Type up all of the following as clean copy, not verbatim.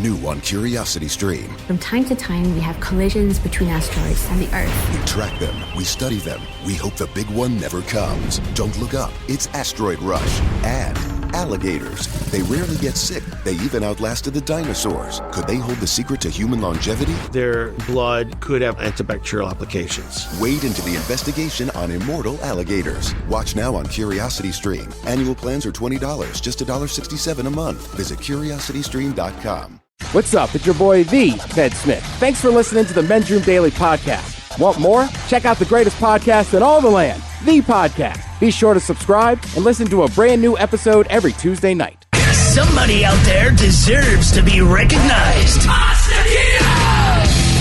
New on Curiosity Stream. From time to time, we have collisions between asteroids and the Earth. We track them, we study them, we hope the big one never comes. Don't look up, it's Asteroid Rush. And alligators. They rarely get sick. They even outlasted the dinosaurs. Could they hold the secret to human longevity? Their blood could have antibacterial applications. Wade into the investigation on immortal alligators. Watch now on Curiosity Stream. Annual plans are $20, just $1.67 a month. Visit curiositystream.com. What's up? It's your boy, the Ted Smith. Thanks for listening to the Men's Room Daily Podcast. Want more? Check out the greatest podcast in all the land, The Podcast. Be sure to subscribe and listen to a brand new episode every Tuesday night. Somebody out there deserves to be recognized.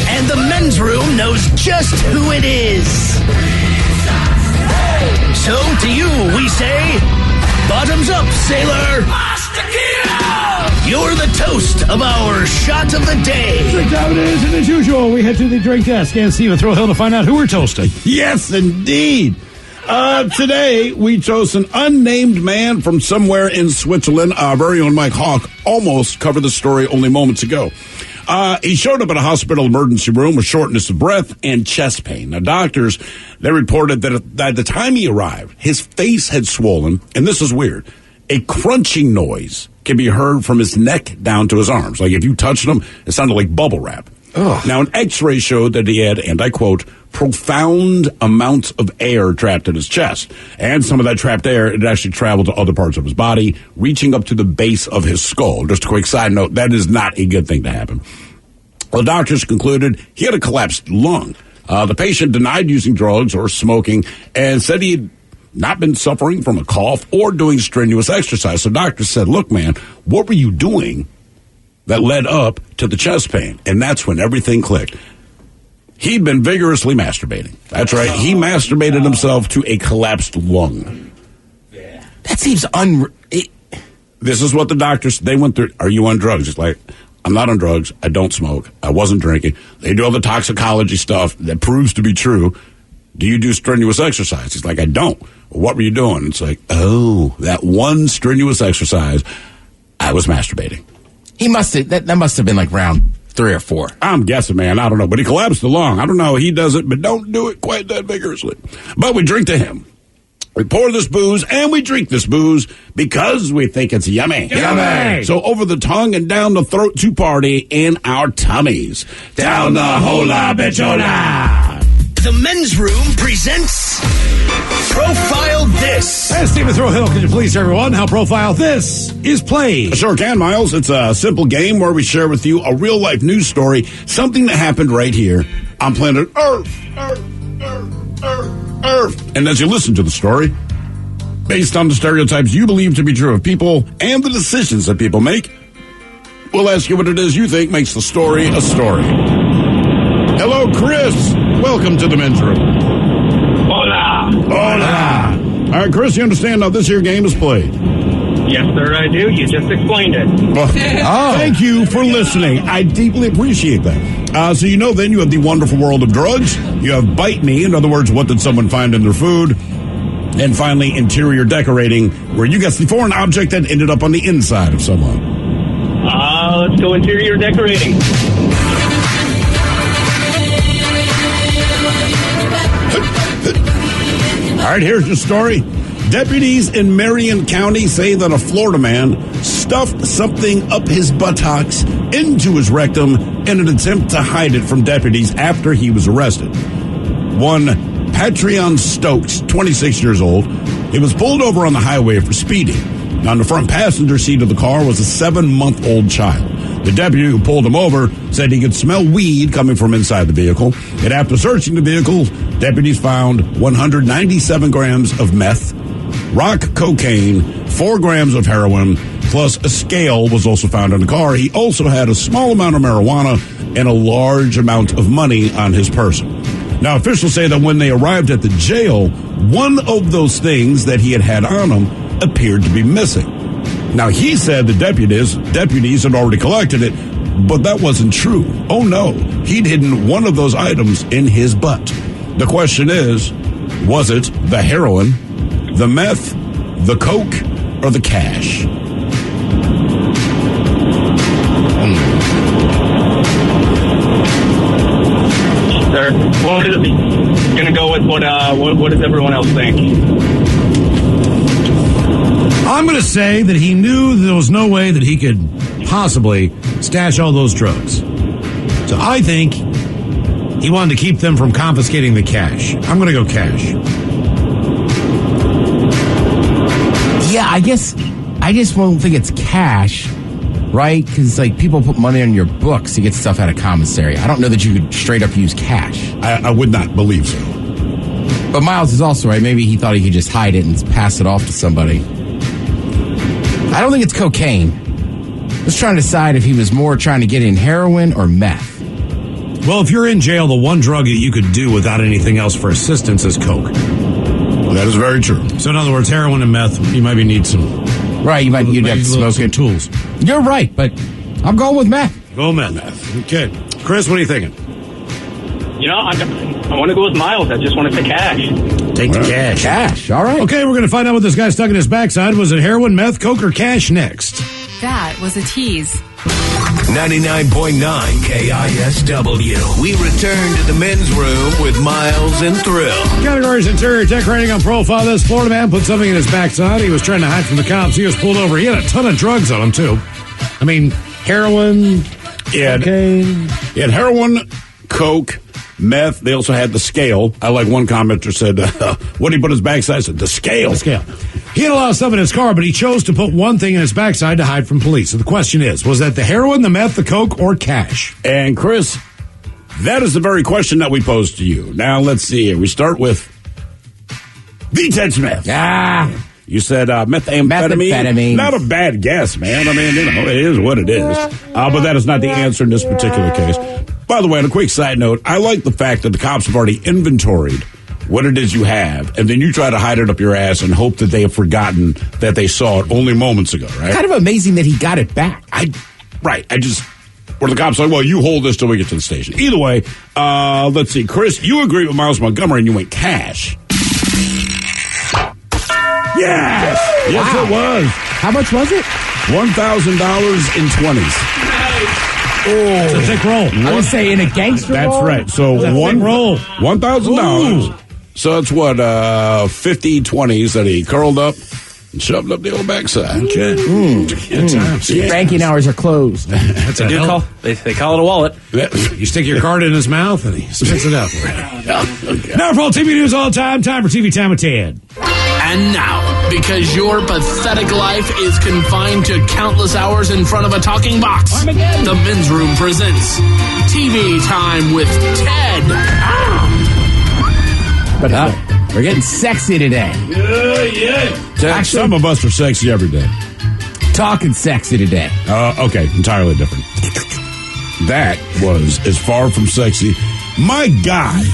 And the Men's Room knows just who it is. So to you, we say, bottoms up, sailor. You're the toast of our shot of the day. Drink time it is, and as usual, we head to the drink desk and Steve Throw Hill to find out who we're toasting. Yes, indeed. Today, we chose an unnamed man from somewhere in Switzerland. Our very own Mike Hawk almost covered the story only moments ago. He showed up at a hospital emergency room with shortness of breath and chest pain. Now, doctors, they reported that at the time he arrived, his face had swollen, and this is weird, a crunching noise can be heard from his neck down to his arms. Like if you touched him, it sounded like bubble wrap. Ugh. Now, an x-ray showed that he had, and I quote, profound amounts of air trapped in his chest. And some of that trapped air, it actually traveled to other parts of his body, reaching up to the base of his skull. Just a quick side note, that is not a good thing to happen. Well, doctors concluded he had a collapsed lung. The patient denied using drugs or smoking and said he had not been suffering from a cough or doing strenuous exercise. So doctors said, look, man, what were you doing that led up to the chest pain? And that's when everything clicked. He'd been vigorously masturbating. That's right. He masturbated himself to a collapsed lung. Yeah. That seems This is what the doctors, they went through. Are you on drugs? It's like, I'm not on drugs. I don't smoke. I wasn't drinking. They do all the toxicology stuff that proves to be true. Do you do strenuous exercise? He's like, I don't. Well, what were you doing? It's like, oh, that one strenuous exercise, I was masturbating. He must have, that must have been like round 3 or 4. I'm guessing, man. I don't know. But he collapsed the lung. I don't know. He does it, but don't do it quite that vigorously. But we drink to him. We pour this booze and we drink this booze because we think it's yummy. Yummy! So over the tongue and down the throat to party in our tummies. Down the hola bichola. The Men's Room presents Profile This. And Stephen Throw Hill, could you please, everyone, how Profile This is played? I sure can, Miles. It's a simple game where we share with you a real-life news story, something that happened right here on planet Earth. And as you listen to the story, based on the stereotypes you believe to be true of people and the decisions that people make, we'll ask you what it is you think makes the story a story. Hello, Chris. Welcome to the Men's Room. Hola. Hola. All right, Chris, you understand how this here game is played? Yes, sir, I do. You just explained it. Well, thank you for listening. I deeply appreciate that. So you know then you have the wonderful world of drugs. You have Bite Me. In other words, what did someone find in their food? And finally, interior decorating, where you guess the foreign object that ended up on the inside of someone. Let's go interior decorating. All right, here's your story. Deputies in Marion County say that a Florida man stuffed something up his buttocks into his rectum in an attempt to hide it from deputies after he was arrested. One Patreon Stokes, 26 years old, he was pulled over on the highway for speeding. Now, on the front passenger seat of the car was a 7-month-old child. The deputy who pulled him over said he could smell weed coming from inside the vehicle. And after searching the vehicle, deputies found 197 grams of meth, rock cocaine, 4 grams of heroin, plus a scale was also found in the car. He also had a small amount of marijuana and a large amount of money on his person. Now, officials say that when they arrived at the jail, one of those things that he had on him appeared to be missing. Now, he said the deputies had already collected it, but that wasn't true. Oh, no. He'd hidden one of those items in his butt. The question is, was it the heroin, the meth, the coke, or the cash? Well, gonna go with what does everyone else think? I'm going to say that he knew there was no way that he could possibly stash all those drugs. So I think he wanted to keep them from confiscating the cash. I'm going to go cash. Yeah, I just won't think it's cash, right? Because like people put money on your books to get stuff out of commissary. I don't know that you could straight up use cash. I would not believe so. But Miles is also right. Maybe he thought he could just hide it and pass it off to somebody. I don't think it's cocaine. Let's try to decide if he was more trying to get in heroin or meth. Well, if you're in jail, the one drug that you could do without anything else for assistance is coke. Well, that is very true. So in other words, heroin and meth, you maybe need some. Right, you'd have to smoke some it. Tools. You're right, but I'm going with meth. Go meth. Okay. Chris, what are you thinking? You know, I want to go with Miles. I just want to say cash. Take the cash. Cash, all right. Okay, we're going to find out what this guy stuck in his backside. Was it heroin, meth, coke, or cash next? That was a tease. 99.9 KISW. We return to the men's room with Miles and Thrill. Categories: interior decorating on profile. This Florida man put something in his backside. He was trying to hide from the cops. He was pulled over. He had a ton of drugs on him, too. I mean, heroin, cocaine. He had heroin, coke, meth. They also had the scale. I like one commenter said, what did he put in his backside? I said, the scale. The scale. He had a lot of stuff in his car, but he chose to put one thing in his backside to hide from police. So the question is, was that the heroin, the meth, the coke, or cash? And Chris, that is the very question that we posed to you. Now, let's see here. We start with the Ted Smith. You said methamphetamine. Not a bad guess, man. I mean, it is what it is. But that is not the answer in this particular case. By the way, on a quick side note, I like the fact that the cops have already inventoried what it is you have, and then you try to hide it up your ass and hope that they have forgotten that they saw it only moments ago, right? Kind of amazing that he got it back. Where the cops are like, well, you hold this till we get to the station. Either way, let's see. Chris, you agree with Miles Montgomery and you went cash. Yes! Yes, Wow. it was. How much was it? $1,000 in 20s. It's a thick roll. I would say in a gangster That's roll? right. So roll. $1,000. So that's what, 50 20s that he curled up and shoved up the old backside. Okay. Good times. Yeah. Banking hours are closed. That's a hell. They call it a wallet. You stick your card in his mouth and he spits it out for you. Okay. Now for all TV news all the time for TV Time with Ted. And now, because your pathetic life is confined to countless hours in front of a talking box, the men's room presents TV Time with Ted. But we're getting sexy today. Ted, some of us are sexy every day. Talking sexy today. Okay, entirely different. That was as far from sexy. My God.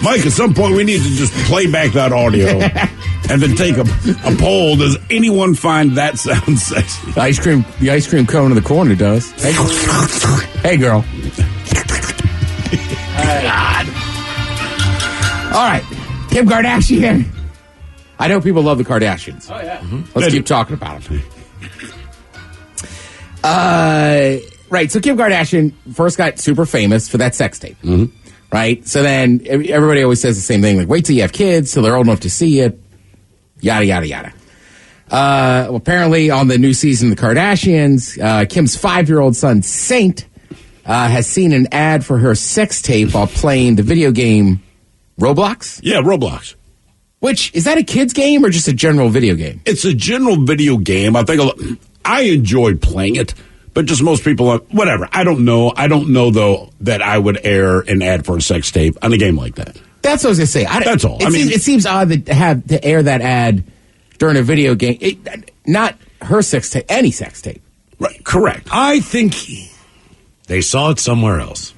Mike, at some point we need to just play back that audio and then take a poll. Does anyone find that sound sexy? The ice cream cone in the corner does. Hey girl. God. All right. Kim Kardashian. I know people love the Kardashians. Oh, yeah. Let's keep talking about them. Right. So Kim Kardashian first got super famous for that sex tape. Mm-hmm. Right. So then everybody always says the same thing. Like, wait till you have kids till they're old enough to see it. Yada, yada, yada. Well, apparently on the new season of the Kardashians, Kim's 5-year-old son, Saint, has seen an ad for her sex tape while playing the video game Roblox? Yeah, Roblox. Which, is that a kid's game or just a general video game? It's a general video game. I enjoy playing it, but just most people, whatever. I don't know. I don't know, though, that I would air an ad for a sex tape on a game like that. That's what I was going to say. That's all. It seems odd to air that ad during a video game. Not her sex tape, any sex tape. Right, correct. I think they saw it somewhere else.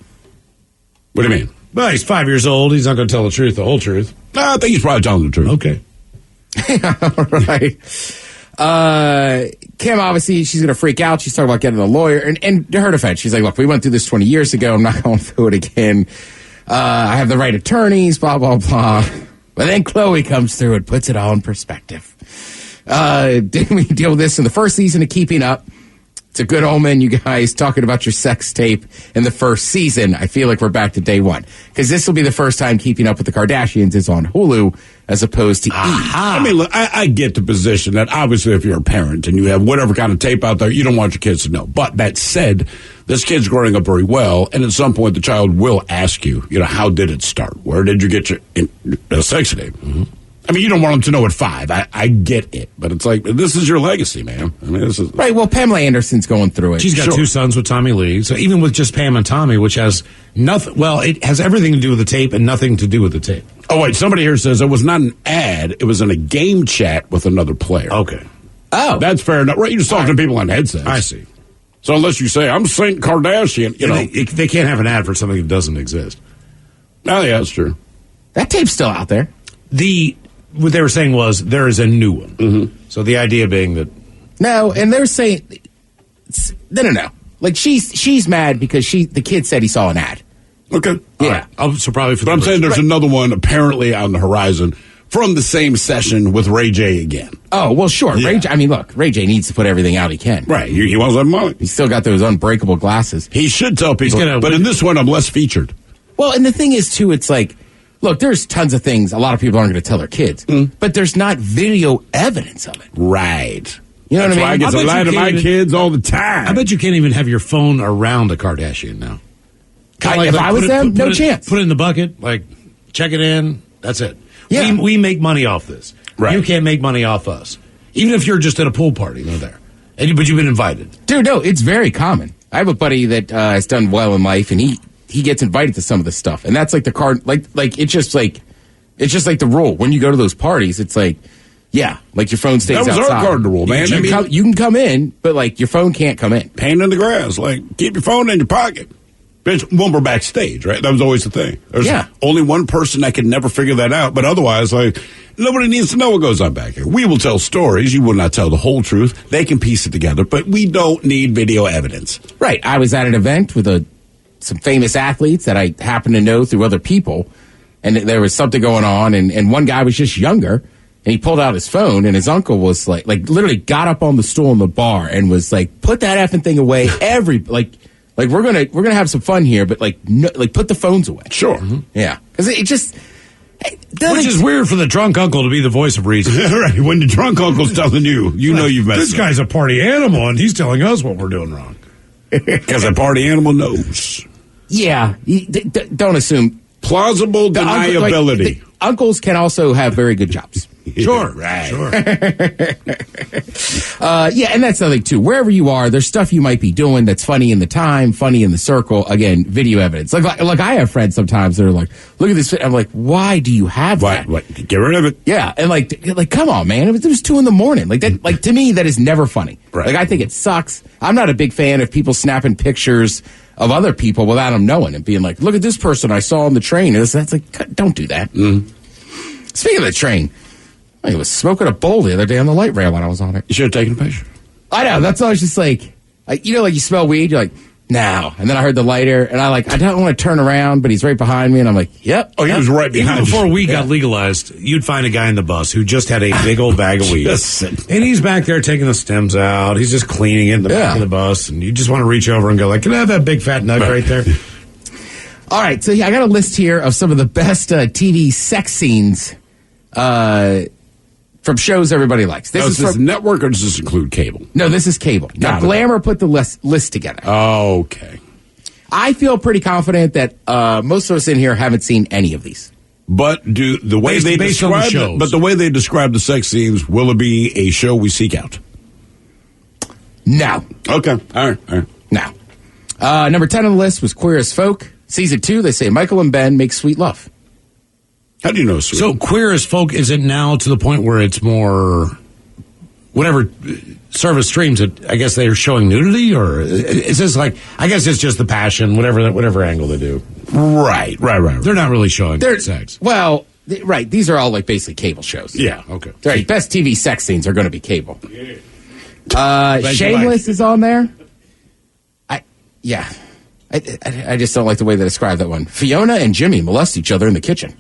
What do you mean? Well, he's 5 years old. He's not going to tell the truth, the whole truth. I think he's probably telling the truth. Okay. Right. Kim, obviously, she's going to freak out. She's talking about getting a lawyer. And to her defense, she's like, look, we went through this 20 years ago. I'm not going through it again. I have the right attorneys, blah, blah, blah. But then Chloe comes through and puts it all in perspective. Didn't we deal with this in the first season of Keeping Up? It's a good omen, you guys, talking about your sex tape in the first season. I feel like we're back to day one. Because this will be the first time Keeping Up with the Kardashians is on Hulu as opposed to E! I mean, look, I get the position that obviously if you're a parent and you have whatever kind of tape out there, you don't want your kids to know. But that said, this kid's growing up very well, and at some point the child will ask you, how did it start? Where did you get your sex tape? Mm-hmm. I mean, you don't want them to know at 5. I get it. But it's like, this is your legacy, man. I mean, this is... Right, well, Pamela Anderson's going through it. She's got 2 sons with Tommy Lee. So even with just Pam and Tommy, which has nothing... Well, it has everything to do with the tape and nothing to do with the tape. Oh, wait, somebody here says it was not an ad. It was in a game chat with another player. Okay. Oh. That's fair enough. Right, you're just talking to people on headsets. I see. So unless you say, I'm Saint Kardashian, They can't have an ad for something that doesn't exist. Oh, yeah, that's true. That tape's still out there. What they were saying was there is a new one. Mm-hmm. So the idea being that... No, and they're saying... No. Like, she's mad because the kid said he saw an ad. Okay. Yeah. Right. So probably for but I'm saying there's another one apparently on the horizon from the same session with Ray J again. Oh, well, sure. Yeah. Ray J, I mean, look, Ray J needs to put everything out he can. Right. He wants that money. He's still got those unbreakable glasses. He should tell people. But in this one, I'm less featured. Well, and the thing is, too, it's like... Look, there's tons of things a lot of people aren't going to tell their kids, but there's not video evidence of it. Right. You know what I mean? I get to lie to my kids all the time. I bet you can't even have your phone around a Kardashian now. If I was them, no chance. Put it in the bucket, check it in, that's it. Yeah. We make money off this. Right. You can't make money off us. Even if you're just at a pool party, they're there. But you've been invited. Dude, no, it's very common. I have a buddy that has done well in life, and he gets invited to some of this stuff, and that's like the card, it's just like the rule. When you go to those parties, it's like, yeah, like your phone stays outside. That was our card to rule, man. You can come in, but your phone can't come in. Pain in the grass, keep your phone in your pocket. Bitch, when we're backstage, right? That was always the thing. There's only one person that could never figure that out, but otherwise, nobody needs to know what goes on back here. We will tell stories. You will not tell the whole truth. They can piece it together, but we don't need video evidence. Right. I was at an event with some famous athletes that I happen to know through other people, and there was something going on, and one guy was just younger, and he pulled out his phone, and his uncle was like literally got up on the stool in the bar and was like, put that effing thing away. We're gonna have some fun here, but put the phones away. Sure. Mm-hmm. Yeah, because it just. Which is weird for the drunk uncle to be the voice of reason. Right. When the drunk uncle's telling you know you've messed up. This guy's a party animal, and he's telling us what we're doing wrong. Because a party animal knows. Yeah, don't assume. Plausible deniability. Uncles can also have very good jobs. Sure, right. Sure. And that's another thing, too. Wherever you are, there's stuff you might be doing that's funny in the time, funny in the circle. Again, video evidence. Like I have friends sometimes that are like, look at this. I'm like, why do you have that? What? Get rid of it. Yeah, and come on, man. It was 2 a.m. To me, that is never funny. Right. I think it sucks. I'm not a big fan of people snapping pictures of other people without them knowing and being like, look at this person I saw on the train. And that's like, don't do that. Speaking of the train, I was smoking a bowl the other day on the light rail when I was on it. You should have taken a picture. I know. That's why I was just like you smell weed. You're like, no. And then I heard the lighter, and I don't want to turn around, but he's right behind me, and I'm like, yep. Oh, he was right behind you. Before you. weed got legalized, you'd find a guy in the bus who just had a big old bag of weed. And he's back there taking the stems out. He's just cleaning it in the back of the bus, and you just want to reach over and go can I have that big fat nug right there? All right, so I got a list here of some of the best TV sex scenes from shows everybody likes. Is this network or does this include cable? No, this is cable. Now, Glamour put the list together. Okay. I feel pretty confident that most of us in here haven't seen any of these. But the way they describe the sex scenes, will it be a show we seek out? No. Okay. All right. No. Number 10 on the list was Queer as Folk. Season 2, they say Michael and Ben make sweet love. How do you know sweet? So Queer as Folk, is it now to the point where it's more, whatever service streams it, I guess they're showing nudity, or is this I guess it's just the passion, whatever angle they do. Right. They're not really showing sex. Well, right. These are all basically cable shows. Yeah, okay. Right. Best TV sex scenes are going to be cable. Shameless is on there. I just don't like the way they describe that one. Fiona and Jimmy molest each other in the kitchen.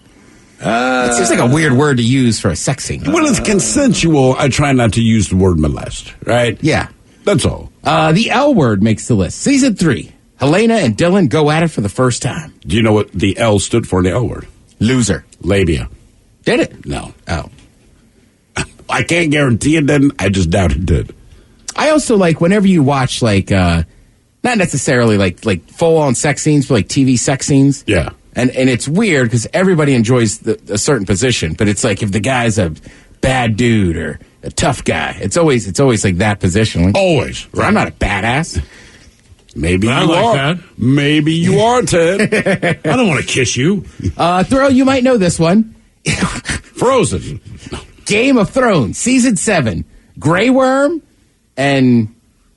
It seems like a weird word to use for a sex scene. When it's consensual, I try not to use the word molest, right? Yeah. That's all. The L Word makes the list. Season 3. Helena and Dylan go at it for the first time. Do you know what the L stood for in the L Word? Loser. Labia. Did it? No. Oh. I can't guarantee it didn't. I just doubt it did. I also like whenever you watch not necessarily like full on sex scenes, but like TV sex scenes. Yeah. And it's weird because everybody enjoys a certain position, but it's like if the guy's a bad dude or a tough guy, it's always like that position. Like, Always. Right. I'm not a badass. Maybe I you like are. that. Maybe you are, Ted. I don't want to kiss you. Thrill, you might know this one. Frozen. Game of Thrones, Season 7. Grey Worm and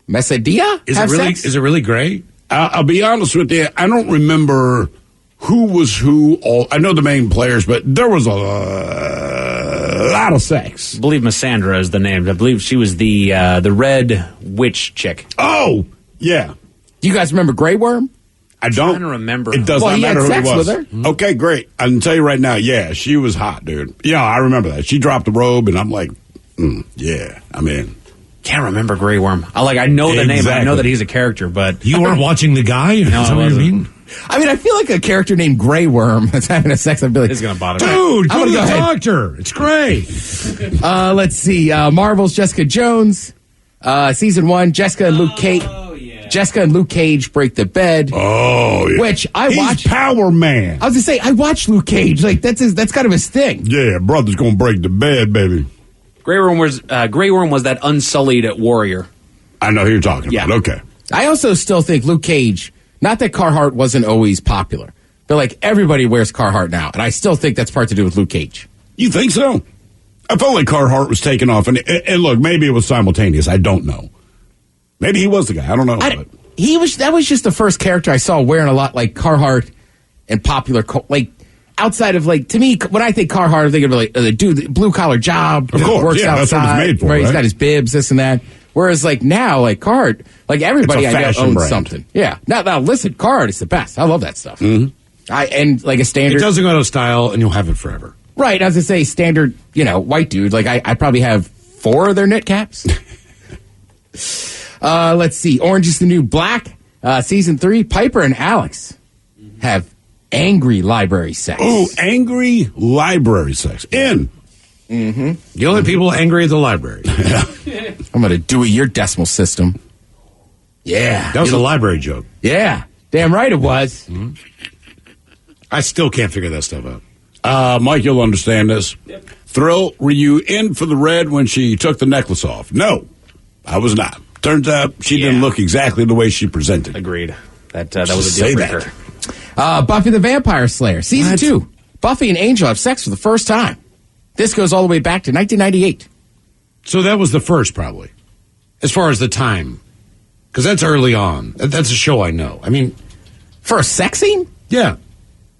Messedia Is have it really? sex? Is it really gray? I'll be honest with you. I don't remember who was who. I know the main players, but there was a lot of sex. I believe Missandra is the name. I believe she was the red witch chick. Oh, yeah. Do you guys remember Grey Worm? I don't. trying to remember. It does Well, not he had matter who sex it was. with her. Okay, great. I can tell you right now, yeah, she was hot, dude. Yeah, I remember that. She dropped the robe, and I'm like, yeah, I'm in. Can't remember Grey Worm. I know the name. I Exactly. know that he's a character, but You weren't watching the guy? Is that I what you wasn't. mean? I mean, I feel like a character named Grey Worm that's having a sex. I'd be like, it's gonna bother me. Dude, I'm go to gonna the go ahead. doctor. It's gray. let's see. Marvel's Jessica Jones, Season 1. Jessica and Luke Cage. Jessica and Luke Cage break the bed. Oh, yeah. Which I He's watched. Power Man. I was gonna say I watched Luke Cage. Like that's kind of his thing. Yeah, brother's gonna break the bed, baby. Grey Worm was that unsullied warrior. I know who you're talking Yeah. about. Okay. I also still think Luke Cage. Not that Carhartt wasn't always popular, but like everybody wears Carhartt now, and I still think that's part to do with Luke Cage. You think so? I felt like Carhartt was taking off, and look, maybe it was simultaneous. I don't know. Maybe he was the guy. I don't know. But. That was just the first character I saw wearing a lot like Carhartt and popular, like outside of like, to me, when I think Carhartt, I'm thinking of like the dude, the blue collar job, Of course, works yeah, that's what it's outside, made for, He's right? got his bibs, this and that. Whereas like now, like Carhartt, like everybody It's a I know fashion owns brand. something. Yeah. Now listen, Carhartt is the best. I love that stuff. Mm-hmm. And like a It standard, doesn't go out of style, and you'll have it forever. right? I was gonna say standard, white dude. Like I probably have 4 of their knit caps. Let's see. Orange is the New Black. Season 3, Piper and Alex have angry library sex. Ooh, angry library sex. In. The only people angry at the library. I'm going to do your decimal system. Yeah. That was a library joke. Yeah. Damn right it was. I still can't figure that stuff out. Mike, you'll understand this. Yep. Thrill, were you in for the red when she took the necklace off? No, I was not. Turns out she didn't look exactly the way she presented. Agreed. That was a deal breaker. Buffy the Vampire Slayer, Season 2. Buffy and Angel have sex for the first time. This goes all the way back to 1998. So that was the first, probably, as far as the time. Because that's early on. That's a show I know. I mean, For a sex scene? yeah.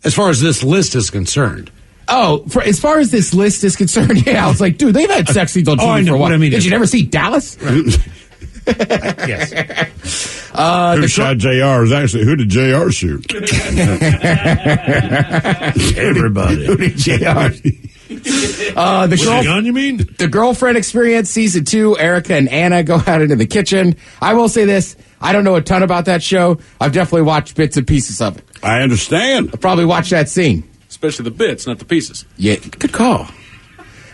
As far as this list is concerned. Oh, as far as this list is concerned, yeah, I was like, dude, they've had sex scenes on TV I know for a while. what I mean. Did you never see Dallas? Yes. Who shot JR? Is actually, who did JR shoot? Everybody. Who did JR? With a gun, you mean? The Girlfriend Experience, Season 2, Erica and Anna go out into the kitchen. I will say this, I don't know a ton about that show. I've definitely watched bits and pieces of it. I understand. I'll probably watch that scene. Especially the bits, not the pieces. Yeah, good call.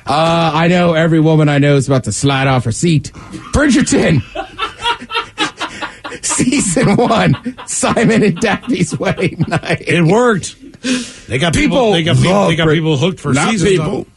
I know every woman I know is about to slide off her seat. Bridgerton. Season 1, Simon and Daphne's wedding night. It worked. They got people. They got people hooked for Not seasons. people.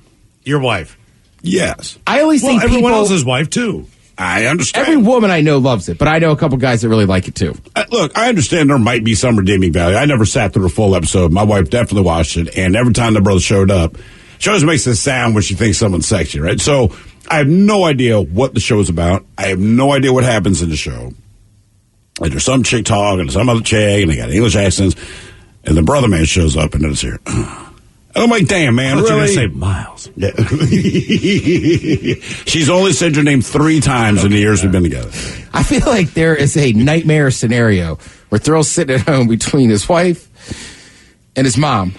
Your wife. Yes. I always Well, think everyone people, else's wife too. I understand. every woman I know loves it, but I know a couple guys that really like it too. Look, I understand there might be some redeeming value. I never sat through a full episode. My wife definitely watched it, and every time the brother showed up, she always makes this sound when she thinks someone's sexy, right? So I have no idea what the show is about. I have no idea what happens in the show. Like there's some chick talking and some other chick, and they got English accents, and the brother man shows up, and it's here. And I'm like, damn, man, I thought you were really? gonna say Miles. Yeah. She's only said your name 3 times in the years we've been together. I feel like there is a nightmare scenario where Thrill's sitting at home between his wife and his mom.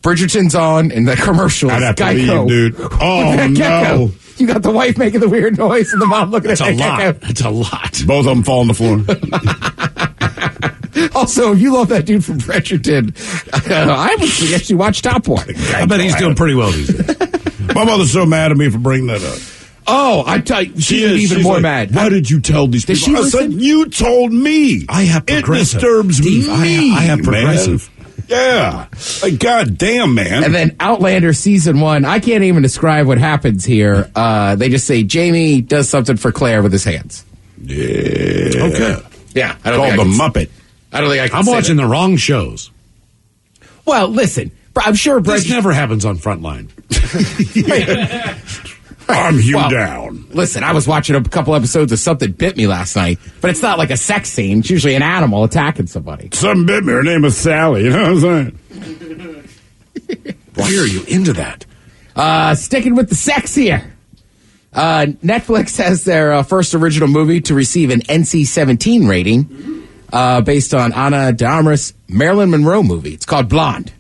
Bridgerton's on, and the commercial is I'd have to Geico. leave, dude. Oh, Gecko. no. You got the wife making the weird noise and the mom looking at That's a lot. That's a lot. Both of them fall on the floor. Also, if you love that dude from Bridgerton, I would suggest you watch Top Boy. I bet he's doing pretty well these days. My mother's so mad at me for bringing that up. Oh, I tell you, she's She's more like, mad. Why did you tell these Did people? she I said, listen? you told me. I have progressive. It disturbs me. I have progressive. Man. Yeah. Like, goddamn, man. And then Outlander season 1, I can't even describe what happens here. They just say Jamie does something for Claire with his hands. Yeah. Okay. Yeah. Called the Muppet. I don't think I can I'm say watching that. the wrong shows. Well, listen, I'm sure This never happens on Frontline. Arm you Well, down. Listen, I was watching a couple episodes of Something Bit Me last night, but it's not like a sex scene. It's usually an animal attacking somebody. Something bit me. Her name is Sally. You know what I'm saying? Why are you into that? Sticking with the sex here. Netflix has their first original movie to receive an NC-17 rating based on Ana de Armas' Marilyn Monroe movie. It's called Blonde.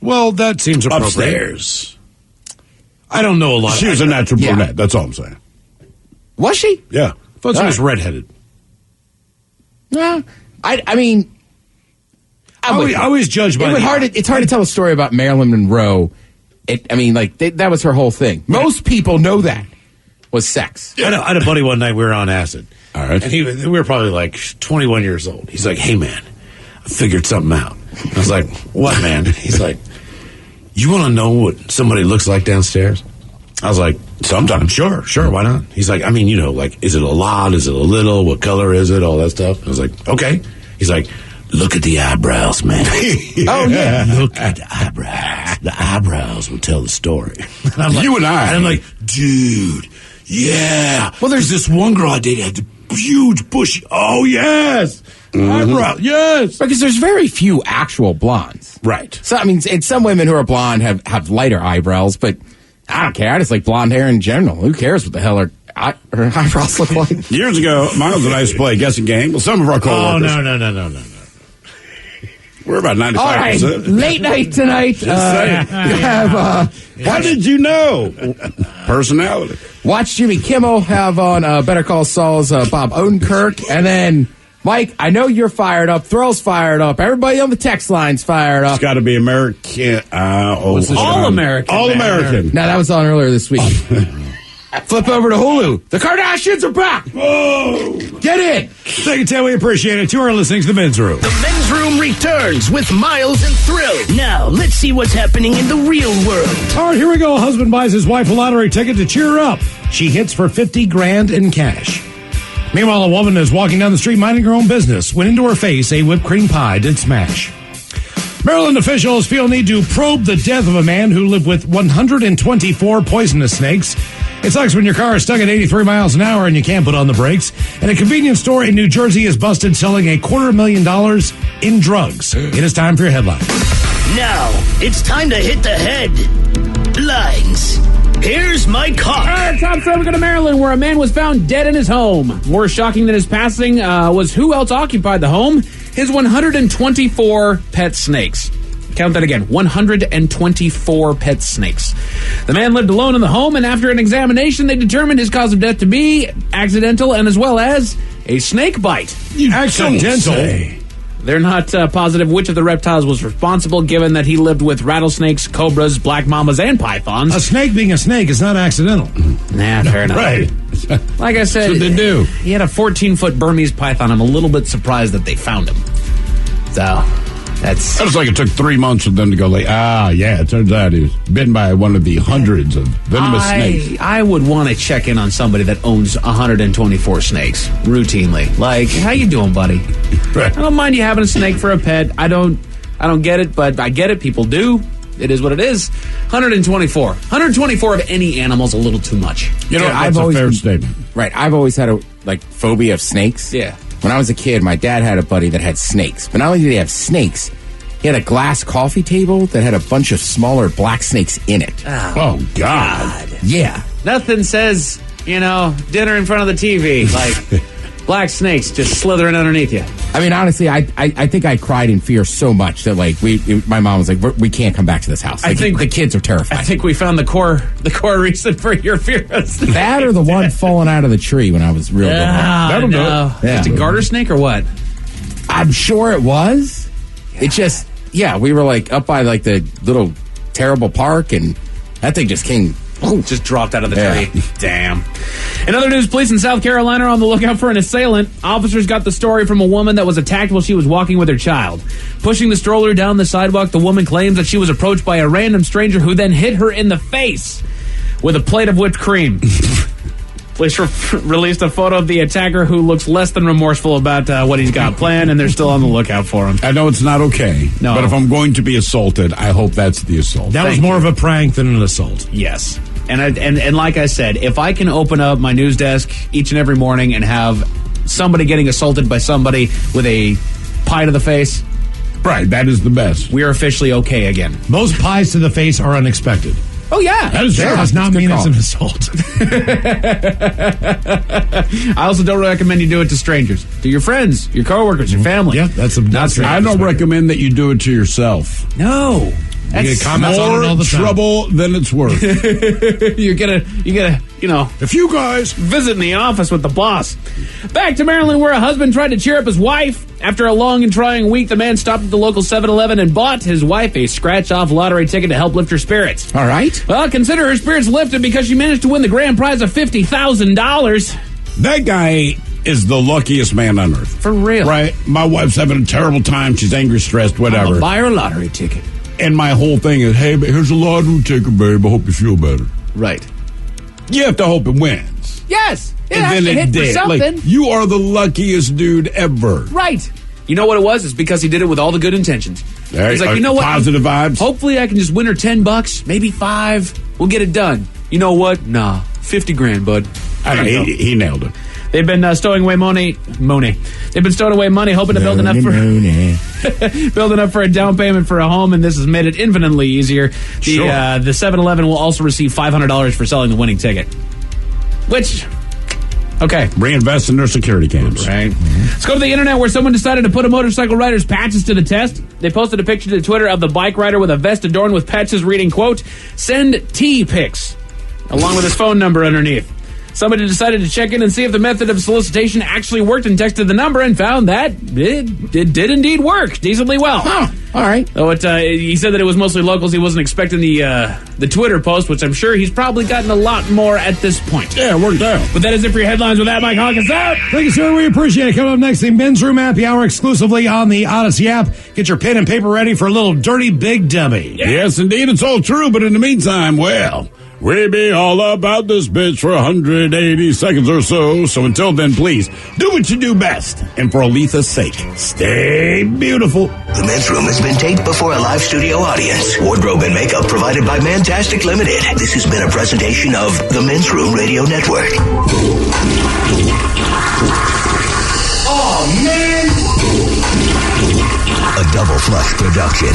Well, that seems appropriate. Upstairs. I don't know a lot. She was a natural brunette. That's all I'm saying. Was she? Yeah. I thought she was redheaded. I mean, I always judge by it's hard to tell a story about Marilyn Monroe. That was her whole thing. Most people know that was sex. I had a buddy one night, we were on acid. All right. And we were probably like 21 years old. He's like, hey, man, I figured something out. I was like, what, man? He's like, you want to know what somebody looks like downstairs? I was like, sometimes. Sure, why not? He's like, I mean, is it a lot? Is it a little? What color is it? All that stuff. I was like, okay. He's like, look at the eyebrows, man. Oh, yeah. Look at the eyebrows. The eyebrows will tell the story. And I'm like, You and I. And I'm like, dude, yeah. Well, there's this one girl I dated had the huge bushy. Oh, yes. Eyebrow, yes. Because there's very few actual blondes. Right. So, I mean, and some women who are blonde have lighter eyebrows, but I don't care. I just like blonde hair in general. Who cares what the hell her eyebrows look like? Years ago, Miles and I used to play a guessing game with some of our coworkers. Oh, no. We're about 95%. All right, late night tonight. You have How did you know? Personality. watch Jimmy Kimmel have on Better Call Saul's Bob Odenkirk, and then Mike, I know you're fired up. Thrill's fired up. Everybody on the text line's fired up. It's got to be American. All American. All American. Now that was on earlier this week. Flip over to Hulu. The Kardashians are back. Whoa! Get in. Thank you, Ted. We appreciate it. You are listening to The Men's Room. The Men's Room returns with Miles and Thrill. Now, let's see what's happening in the real world. All right, here we go. A husband buys his wife a lottery ticket to cheer her up. She hits for $50,000 in cash. Meanwhile, a woman is walking down the street minding her own business when into her face a whipped cream pie did smash. Maryland officials feel need to probe the death of a man who lived with 124 poisonous snakes. It sucks when your car is stuck at 83 miles an hour and you can't put on the brakes. And a convenience store in New Jersey is busted selling $250,000 in drugs. It is time for your headline. Now, it's time to hit the headlines. Here's Mike Hawk. All right, top story, we go to Maryland, where a man was found dead in his home. More shocking than his passing was who else occupied the home? His 124 pet snakes. Count that again, 124 pet snakes. The man lived alone in the home, and after an examination, they determined his cause of death to be accidental and as well as a snake bite. Accidental? They're not positive which of the reptiles was responsible, given that he lived with rattlesnakes, cobras, black mamas, and pythons. A snake being a snake is not accidental. Nah, fair enough. Right. Like I said, That's what they do. He had a 14-foot Burmese python. I'm a little bit surprised that they found him. So, that's... That was like it took 3 months for them to go like, it turns out he was bitten by one of the hundreds of venomous snakes. I would want to check in on somebody that owns 124 snakes routinely. Like, how you doing, buddy? Right. I don't mind you having a snake for a pet. I don't get it, but I get it. People do. It is what it is. 124. 124 of any animal's a little too much. You know, I've that's a always fair been- statement. Right, I've always had a phobia of snakes. Yeah. When I was a kid, my dad had a buddy that had snakes. But not only did he have snakes, he had a glass coffee table that had a bunch of smaller black snakes in it. Oh, God. Yeah. Nothing says, dinner in front of the TV. Like, Black snakes just slithering underneath you. I mean, honestly, I think I cried in fear so much that like my mom was like, we can't come back to this house. Like, I think the kids are terrified. I think we found the core reason for your fear of snakes. That or the one falling out of the tree when I was real little. That'll do it. Yeah. Just a garter snake or what? I'm sure it was. It just, we were like up by like the little terrible park, and that thing just came. Just dropped out of the tree. Damn. In other news, police in South Carolina are on the lookout for an assailant. Officers got the story from a woman that was attacked while she was walking with her child. Pushing the stroller down the sidewalk, the woman claims that she was approached by a random stranger who then hit her in the face with a plate of whipped cream. Police released a photo of the attacker who looks less than remorseful about what he's got planned, and they're still on the lookout for him. I know it's not okay, but if I'm going to be assaulted, I hope that's the assault. That was more of a prank than an assault. Yes. And like I said, if I can open up my news desk each and every morning and have somebody getting assaulted by somebody with a pie to the face, right, that is the best. We are officially okay again. Most pies to the face are unexpected. Oh, yeah. That is true. That does not mean it's an assault. I also don't recommend you do it to strangers. To your friends, your coworkers, your family. Yeah, that's I don't recommend that you do it to yourself. No. That's more trouble than it's worth. You're gonna, if you guys visit in the office with the boss. Back to Maryland, where a husband tried to cheer up his wife. After a long and trying week, the man stopped at the local 7-Eleven and bought his wife a scratch-off lottery ticket to help lift her spirits. All right. Well, consider her spirits lifted because she managed to win the grand prize of $50,000. That guy is the luckiest man on earth. For real. Right? My wife's having a terrible time. She's angry, stressed, whatever. I'll buy her a lottery ticket. And my whole thing is, hey, here's a lottery ticket, babe. I hope you feel better. Right. You have to hope it wins. Yes. And then it did. Like, you are the luckiest dude ever. Right. You know what it was? It's because he did it with all the good intentions. Right. He's like, you know what? Positive vibes. Hopefully I can just win her $10, maybe $5. We'll get it done. You know what? Nah. 50 grand, bud. I know. He nailed it. They've been stowing away money. They've been stowing away money, hoping to build enough for a down payment for a home, and this has made it infinitely easier. The 7-Eleven will also receive $500 for selling the winning ticket. Which, okay. Reinvest in their security cams. Right. Mm-hmm. Let's go to the internet where someone decided to put a motorcycle rider's patches to the test. They posted a picture to Twitter of the bike rider with a vest adorned with patches reading, quote, "Send T pics," along with his phone number underneath. Somebody decided to check in and see if the method of solicitation actually worked and texted the number and found that it did indeed work decently well. Oh, all right. So he said that it was mostly locals. He wasn't expecting the Twitter post, which I'm sure he's probably gotten a lot more at this point. Yeah, it worked out. But that is it for your headlines. With that, Mike Hawkins out. Thank you, sir. We appreciate it. Coming up next, the Men's Room Happy Hour exclusively on the Odyssey app. Get your pen and paper ready for a little dirty big dummy. Yeah. Yes, indeed. It's all true. But in the meantime, well, we be all about this bitch for 180 seconds or so. So until then, please do what you do best. And for Aletha's sake, stay beautiful. The Men's Room has been taped before a live studio audience. Wardrobe and makeup provided by Mantastic Limited. This has been a presentation of the Men's Room Radio Network. Oh, man! A Double Flush production.